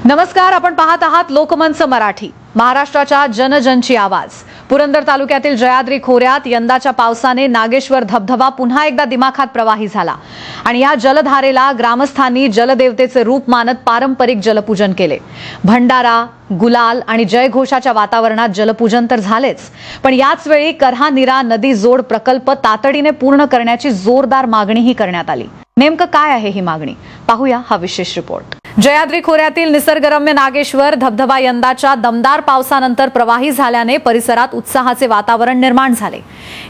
नमस्कार, आपण पाहत आहात लोकमंच मराठी. महाराष्ट्राच्या जनजनची आवाज. पुरंदर तालुक्यातील जयाद्री खोऱ्यात यंदाच्या पावसाने नागेश्वर धबधबा पुन्हा एकदा दिमाखात प्रवाही झाला आणि या जलधारेला ग्रामस्थांनी जलदेवतेचे रूप मानत पारंपरिक जलपूजन केले. भंडारा, गुलाल आणि जयघोषाच्या वातावरणात जलपूजन तर झालेच, पण याच वेळी करहा-नीरा नदी जोड प्रकल्प तातडीने पूर्ण करण्याची जोरदार मागणीही करण्यात आली. नेमकं काय आहे ही मागणी, पाहूया हा विशेष रिपोर्ट. जयाद्री खोऱ्यातील निसर्गरम्य नागेश्वर धबधबा यंदाच्या दमदार पावसानंतर प्रवाही झाल्याने परिसरात उत्साहाचे वातावरण निर्माण झाले.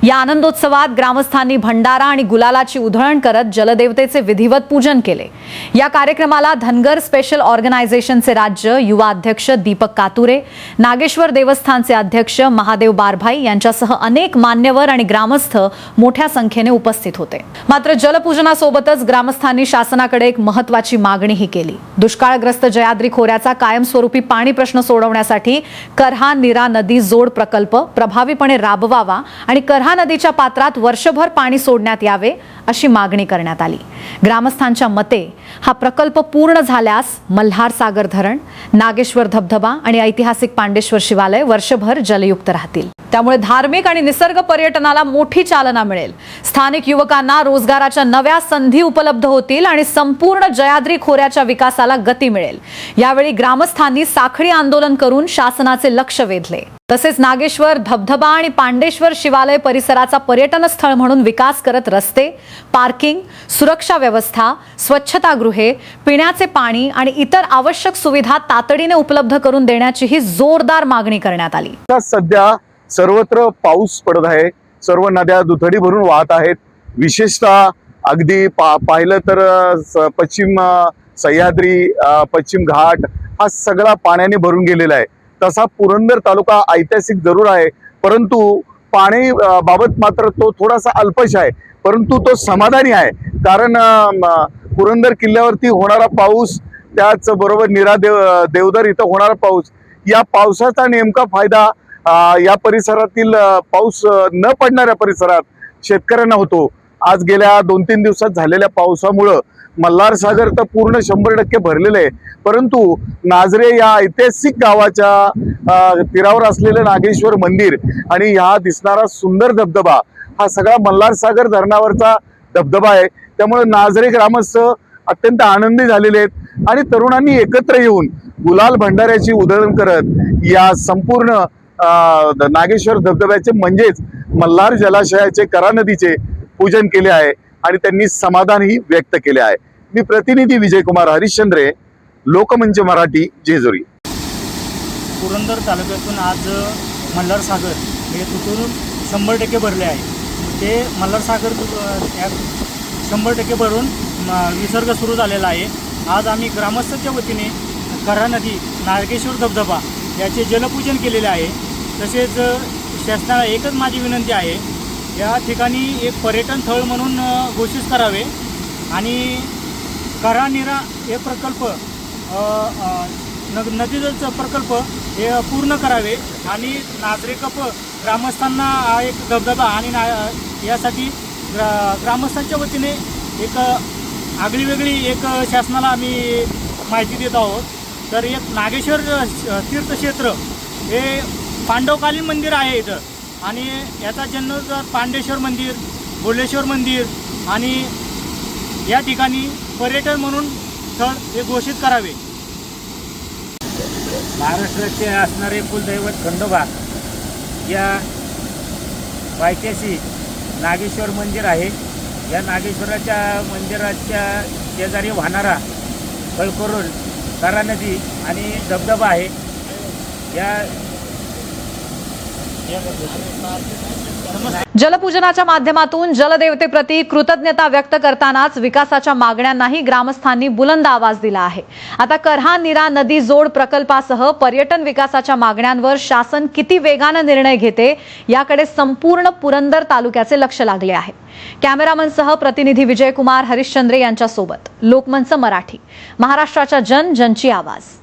या आनंदोत्सवात ग्रामस्थांनी भंडारा आणि गुलालाची उधळण करत जलदेवतेचे विधिवत पूजन केले. या कार्यक्रमाला धनगर स्पेशल ऑर्गनायझेशनचे राज्य युवा अध्यक्ष दीपक कातुरे, नागेश्वर देवस्थानचे अध्यक्ष महादेव बारभाई यांच्यासह अनेक मान्यवर आणि ग्रामस्थ मोठ्या संख्येने उपस्थित होते. मात्र जलपूजनासोबतच ग्रामस्थांनी शासनाकडे एक महत्त्वाची मागणीही केली. दुष्काळग्रस्त जयाद्री खोऱ्याचा कायमस्वरूपी पाणी प्रश्न सोडवण्यासाठी करहा-नीरा नदी जोड प्रकल्प प्रभावीपणे राबवावा आणि करहा नदीच्या पात्रात वर्षभर पाणी सोडण्यात यावे अशी मागणी करण्यात आली. ग्रामस्थांच्या मते हा प्रकल्प पूर्ण झाल्यास मल्हार सागर धरण, नागेश्वर धबधबा आणि ऐतिहासिक पांडेश्वर शिवालय वर्षभर जलयुक्त राहतील. त्यामुळे धार्मिक आणि निसर्ग पर्यटनाला मोठी चालना मिळेल. स्थानिक युवकांना रोजगाराच्या नव्या संधी उपलब्ध होतील आणि संपूर्ण जयाद्री खोऱ्याच्या विकासाला गती मिळेल. यावेळी ग्रामस्थांनी साखळी आंदोलन करून शासनाचे लक्ष वेधले. तसेच नागेश्वर धबधबा आणि पांडेश्वर शिवालय परिसराचा पर्यटन स्थळ म्हणून विकास करत रस्ते, पार्किंग, सुरक्षा व्यवस्था, स्वच्छतागृहे, पिण्याचे पाणी आणि इतर आवश्यक सुविधा तातडीने उपलब्ध करून देण्याचीही जोरदार मागणी करण्यात आली. सध्या सर्वत्र पाऊस पडत आहे. सर्व नद्या दुथडी भरून वाहत आहेत. विशेषतः अगदी पाहिलं तर पश्चिम सह्याद्री, पश्चिम घाट हा सगळा पाण्याने भरून गेलेला आहे. तसा पुरंदर तालुका ऐतिहासिक जरूर आहे, परंतु पाणी बाबत मात्र तो थोडासा अल्पश आहे, परंतु तो समाधानी आहे. कारण पुरंदर किल्ल्यावरती होणारा पाऊस, त्याच बरोबर नीरा देवधर इथं होणारा पाऊस, या पावसाचा नेमका फायदा या परिसरातील पाऊस न पडणाऱ्या परिसरात शेतकऱ्यांना होतो. आज गेल्या 2-3 दिवसात झालेल्या पावसामुळं मल्हार सागर तर पूर्ण 100% भरलेले आहे, परंतु नाझरे या ऐतिहासिक गावाच्या तीरावर असलेलं नागेश्वर मंदिर आणि हा दिसणारा सुंदर धबधबा हा सगळा मल्हार सागर धरणावरचा धबधबा आहे. त्यामुळे नाझरे ग्रामस्थ अत्यंत आनंदी झालेले आहेत आणि तरुणांनी एकत्र येऊन गुलाल भंडाऱ्याची उधळण करत या संपूर्ण नागेश्वर धबधब्याचे म्हणजेच मल्हार जलाशयाचे, करा नदीचे पूजन केले आहे आणि त्यांनी समाधानही व्यक्त केले आहे. मी प्रतिनिधी विजयकुमार हरिश्चंद्रे, लोकमंच मराठी, जेजुरी. पुरंदर तालुक्यातून आज मल्हार सागर हे तुटून 100% भरले आहे. ते मल्हार सागर 100% भरून विसर्ग सुरू झालेला आहे. आज आम्ही ग्रामस्थांच्या वतीने करहा नदी, नागेश्वर धबधबा याचे जलपूजन केलेले आहे. तसेच शासनाला एकच माझी विनंती आहे, या ठिकाणी एक पर्यटन स्थळ म्हणून घोषित करावे आणि करहा-नीरा हे प्रकल्प, नदीजलचा प्रकल्प हे पूर्ण करावे आणि नाझरे कप ग्रामस्थांना एक धबधबा आणि यासाठी ग्रामस्थांच्या वतीने एक आगळीवेगळी एक शासनाला आम्ही माहिती देत आहोत. तर एक नागेश्वर तीर्थक्षेत्र हे पांडवकालीन मंदिर आहे इथं आणि याचा जन्म पांडेश्वर मंदिर, भोलेश्वर मंदिर आणि या ठिकाणी पर्यटन म्हणून स्थळ हे घोषित करावे. महाराष्ट्राचे असणारे कुलदैवत खंडोबा या पायथ्याशी नागेश्वर मंदिर आहे. या नागेश्वराच्या मंदिराच्या शेजारी वाहणारा कळकरोल, करा नदी आणि धबधबा आहे. जलपूजनाच्या माध्यमातून जलदेवतेप्रती कृतज्ञता व्यक्त करतानाच विकासाच्या मागण्यांनाही ग्रामस्थांनी बुलंद आवाज दिला आहे. आता करहा-नीरा नदी जोड प्रकल्पासह पर्यटन विकासाच्या मागण्यांवर शासन किती वेगाने निर्णय घेते याकडे संपूर्ण पुरंदर तालुक्याचे लक्ष लागले आहे. कॅमेरामनसह प्रतिनिधी विजयकुमार हरिश्चंद्रे यांच्यासोबत लोकमंच मराठी, महाराष्ट्राच्या जनजनची आवाज.